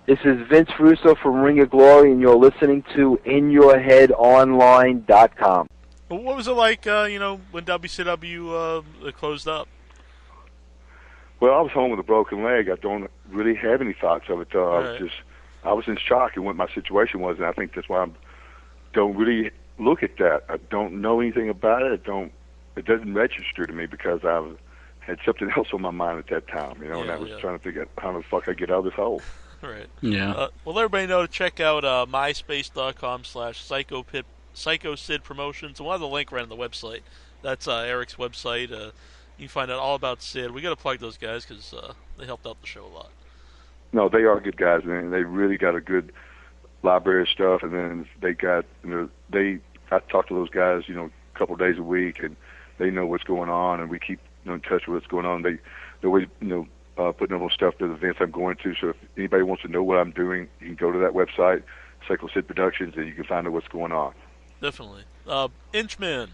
This is Vince Russo from Ring of Glory, and you're listening to InYourHeadOnline.com. Well, what was it like, when WCW closed up? Well, I was home with a broken leg. I don't really have any thoughts of it. Right. I was in shock at what my situation was, and I think that's why I don't really look at that. I don't know anything about it. It doesn't register to me because I had something else on my mind at that time, and that was trying to figure out how the fuck I get out of this hole. Right. Yeah. Well, let everybody know to check out myspace.com/PsychoSid Promotions. And we'll have the link right on the website. That's Eric's website. You can find out all about Sid. We got to plug those guys because they helped out the show a lot. No, they are good guys, man. They really got a good library of stuff, and then they got, I talk to those guys, a couple of days a week, and they know what's going on, and we keep in touch with what's going on. They always, putting up stuff to the events I'm going to. So if anybody wants to know what I'm doing, you can go to that website, Psycho Sid Productions, and you can find out what's going on. Definitely. Inchman.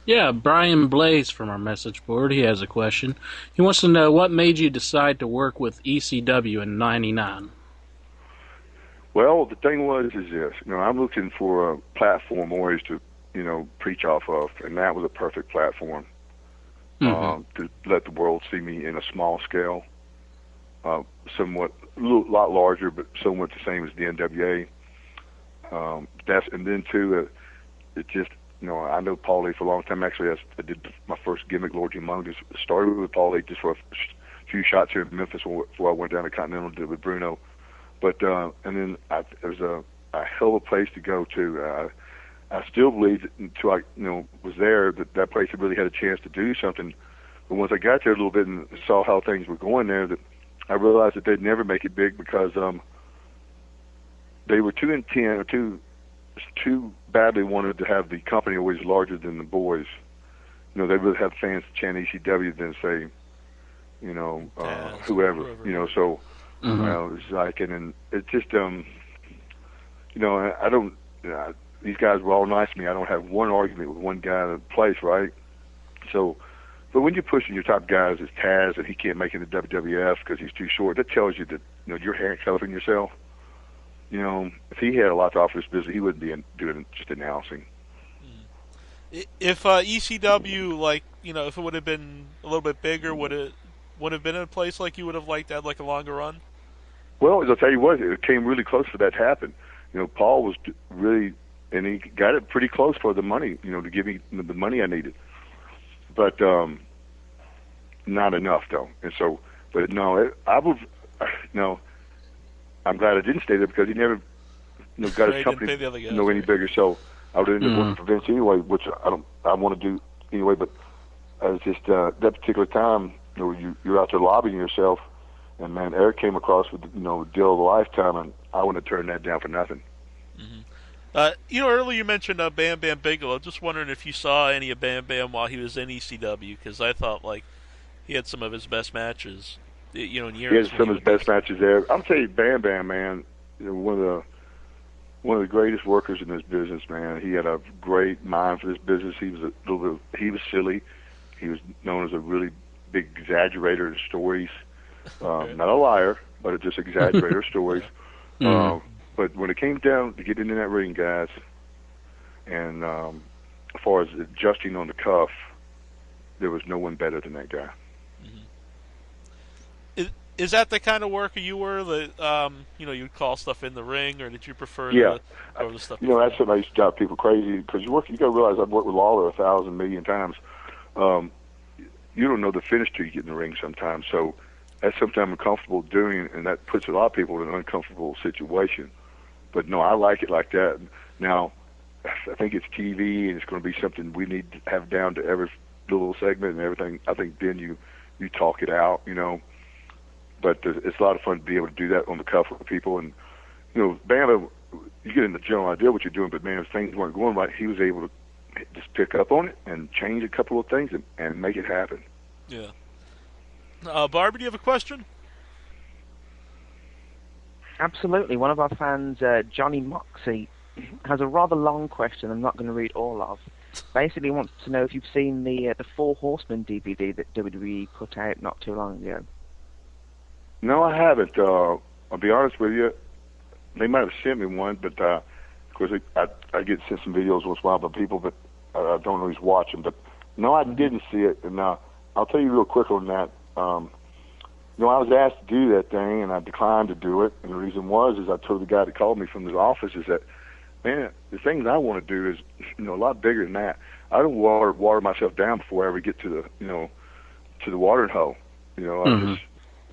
Yeah, Brian Blaze from our message board. He has a question. He wants to know what made you decide to work with ECW in '99. Well, the thing is this. I'm looking for a platform always to, preach off of, and that was a perfect platform to let the world see me in a small scale, somewhat a lot larger, but somewhat the same as the NWA. And then too, it just. I know Paul Lee for a long time. Actually, I did my first gimmick, Lord Humongous. Started with Paul Lee just for a few shots here in Memphis before I went down to Continental and did it with Bruno. But and then it was a hell of a place to go to. I still believe that until I was there that place had really had a chance to do something. But once I got there a little bit and saw how things were going there, that I realized that they'd never make it big because they were too intent or too badly wanted to have the company always larger than the boys. They really have fans chant ECW than say, whoever. So it's like, and it just, I don't. These guys were all nice to me. I don't have one argument with one guy in the place, right? So, but when you're pushing your top guys as Taz and he can't make it to WWF because he's too short, that tells you that you're handcuffing yourself. If he had a lot to offer this business, he wouldn't be doing just announcing. If ECW, if it would have been a little bit bigger, would it have been in a place like you would have liked to have a longer run? Well, as I'll tell you what, it came really close for that to happen. Paul was really, and he got it pretty close for the money, to give me the money I needed. But not enough, though. And so, but no, I'm glad I didn't stay there because he never, got his company any bigger. So I would have ended up working for Vince anyway, which I want to do anyway. But I was just that particular time, you're out there lobbying yourself, and man, Eric came across with the deal of a lifetime, and I wouldn't have turned that down for nothing. Mm-hmm. Earlier you mentioned Bam Bigelow. Just wondering if you saw any of Bam Bam while he was in ECW, because I thought he had some of his best matches. In years. He had some of his best matches there. I'll tell you, Bam Bam, man, one of the greatest workers in this business, man. He had a great mind for this business. He was he was silly. He was known as a really big exaggerator of stories. Not a liar, but a just exaggerator of stories. But when it came down to getting into that ring, guys, and as far as adjusting on the cuff, there was no one better than that guy. Is that the kind of worker you were that you'd call stuff in the ring, or did you prefer the stuff? That's something I used to drive people crazy because you got to realize I've worked with Lawler 1,000 million times. You don't know the finish till you get in the ring sometimes. So that's something I'm uncomfortable doing, and that puts a lot of people in an uncomfortable situation. But no, I like it like that. Now, I think it's TV, and it's going to be something we need to have down to every little segment and everything. I think then you talk it out, But it's a lot of fun to be able to do that on the cuff with people. And, Bam, you get in the general idea what you're doing, but, man, if things weren't going right, he was able to just pick up on it and change a couple of things and make it happen. Yeah. Barbie, do you have a question? Absolutely. One of our fans, Johnny Moxie, has a rather long question I'm not going to read all of. Basically wants to know if you've seen the Four Horsemen DVD that WWE put out not too long ago. No, I haven't. I'll be honest with you, they might have sent me one, but of course I get sent some videos once in a while by people, but I don't always watch them. But no, I didn't see it, and I'll tell you real quick on that. I was asked to do that thing, and I declined to do it. And the reason was, I told the guy that called me from the office, is that, man, the things I want to do is, a lot bigger than that. I don't water myself down before I ever get to the watering hole. I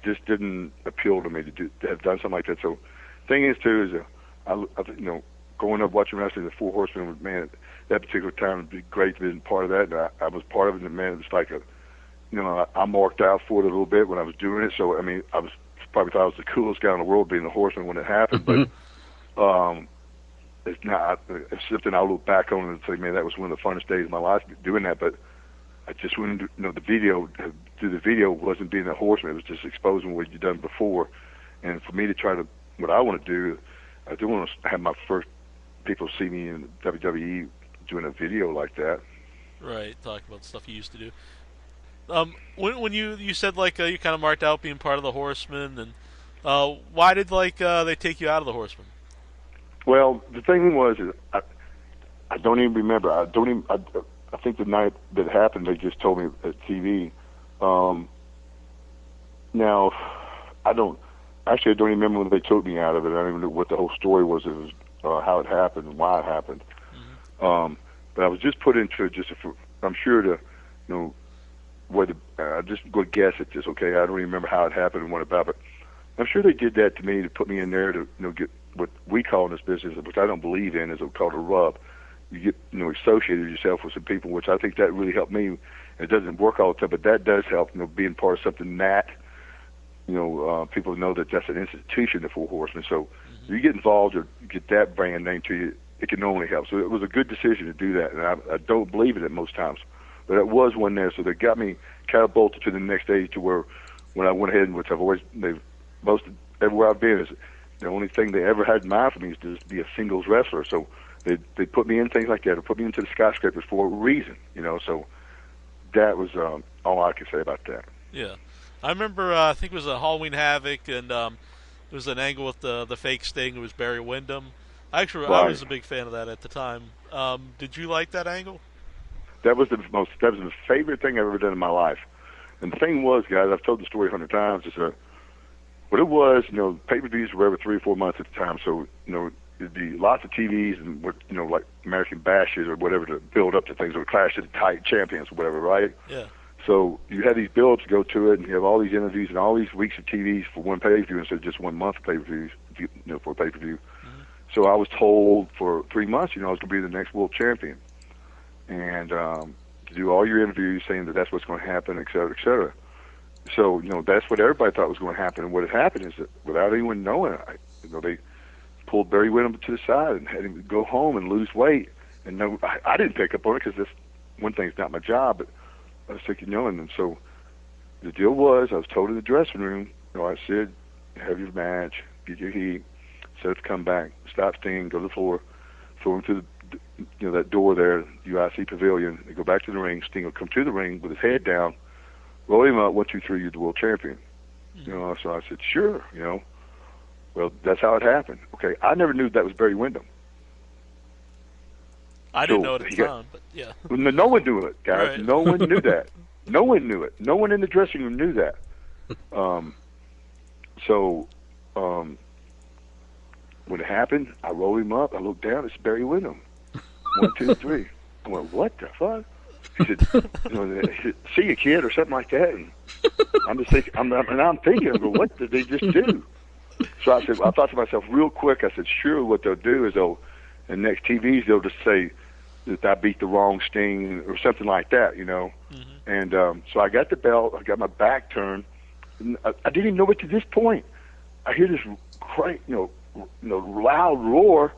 just didn't appeal to me to have done something like that. So, thing is too is, growing up watching wrestling, the Four Horsemen, man, that particular time would be great to be part of that. And I was part of it, and man, it was like I marked out for it a little bit when I was doing it. So, I mean, I was probably thought I was the coolest guy in the world being the Horseman when it happened. But it's not. It's something I'll look back on and say, man, that was one of the funnest days of my life doing that. But I just wouldn't, the video, do the video wasn't being a Horseman. It was just exposing what you'd done before. And for me to try to, what I want to do, I do want to have my first people see me in WWE doing a video like that. Right, talk about stuff you used to do. When you said you kind of marked out being part of the Horsemen, and why did they take you out of the Horsemen? Well, the thing was, is I don't even remember. I think the night that it happened, they just told me at TV. Now, I don't even remember when they took me out of it. I don't even know what the whole story was. It was how it happened and why it happened. But I was just put into it I'm sure to, I just go guess at this, okay? I don't even remember how it happened and what about, but I'm sure they did that to me to put me in there to, get what we call in this business, which I don't believe in, is called a rub. You get, associated yourself with some people, which I think that really helped me. It doesn't work all the time, but that does help, being part of something that, people know that that's an institution, the Four Horsemen. So you get involved or get that brand name to you, it can only help. So it was a good decision to do that, and I don't believe in it most times. But it was one there, so they got me catapulted to the next stage to where when I went ahead, and which I've always, everywhere I've been, is the only thing they ever had in mind for me is to just be a singles wrestler. So they put me in things like that, or put me into the skyscrapers for a reason, so that was all I can say about that. Yeah. I remember, I think it was a Halloween Havoc, and it was an angle with the fake Sting. It was Barry Windham. I was a big fan of that at the time. Did you like that angle? That was the favorite thing I've ever done in my life. And the thing was, guys, I've told the story 100 times, is what it was, pay-per-views were every 3 or 4 months at the time. So, it'd be lots of TVs and like American Bashes or whatever to build up to things, or Clash of the Titan Champions or whatever, right? Yeah. So you had these builds to go to it, and you have all these interviews and all these weeks of TVs for one pay-per-view instead of just 1 month of pay-per-views, for a pay-per-view. So I was told for 3 months, I was going to be the next world champion, and to do all your interviews saying that that's what's going to happen, et cetera, et cetera. So, that's what everybody thought was going to happen. And what had happened is that without anyone knowing, they pulled Barry Windham to the side and had him go home and lose weight. And I didn't pick up on it because this one thing's not my job, but I was thinking, and so the deal was, I was told in the dressing room, I said, have your match, get your heat, set up to come back, stop Sting, go to the floor, throw him through that door there, UIC Pavilion, they go back to the ring, Sting will come to the ring with his head down, roll him up, 1, 2, 3, you're the world champion. So I said, sure, Well, that's how it happened. Okay, I never knew that was Barry Windham. I didn't know it at the time, but yeah. No one knew it, guys. Right. No one knew that. No one knew it. No one in the dressing room knew that. When it happened, I rolled him up. I looked down. It's Barry Windham. 1, 2, 3. I went, what the fuck? He said, see you, kid, or something like that. And I'm just thinking, I'm thinking, what did they just do? So I thought to myself real quick, I said, sure, what they'll do is in next TVs, they'll just say that I beat the wrong Sting or something like that, And so I got the belt, I got my back turned, and I didn't even know it to this point. I hear this loud roar.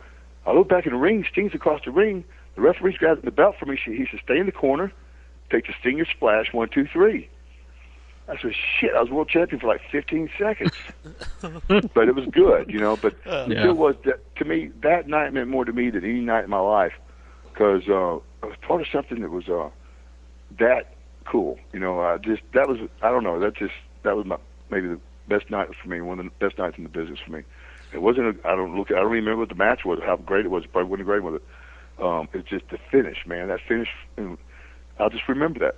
I look back in the ring, Sting's across the ring. The referee's grabbing the belt for me. He said, stay in the corner, take the Stinger splash, 1, 2, 3. I said, shit, I was world champion for like 15 seconds. But it was good, But it was, to me, that night meant more to me than any night in my life, because I was part of something that was that cool. That was, I don't know, that was maybe best night for me, one of the best nights in the business for me. It wasn't. I don't remember what the match was, how great it was. Probably wasn't great with it. It's just the finish, man. That finish. I'll just remember that.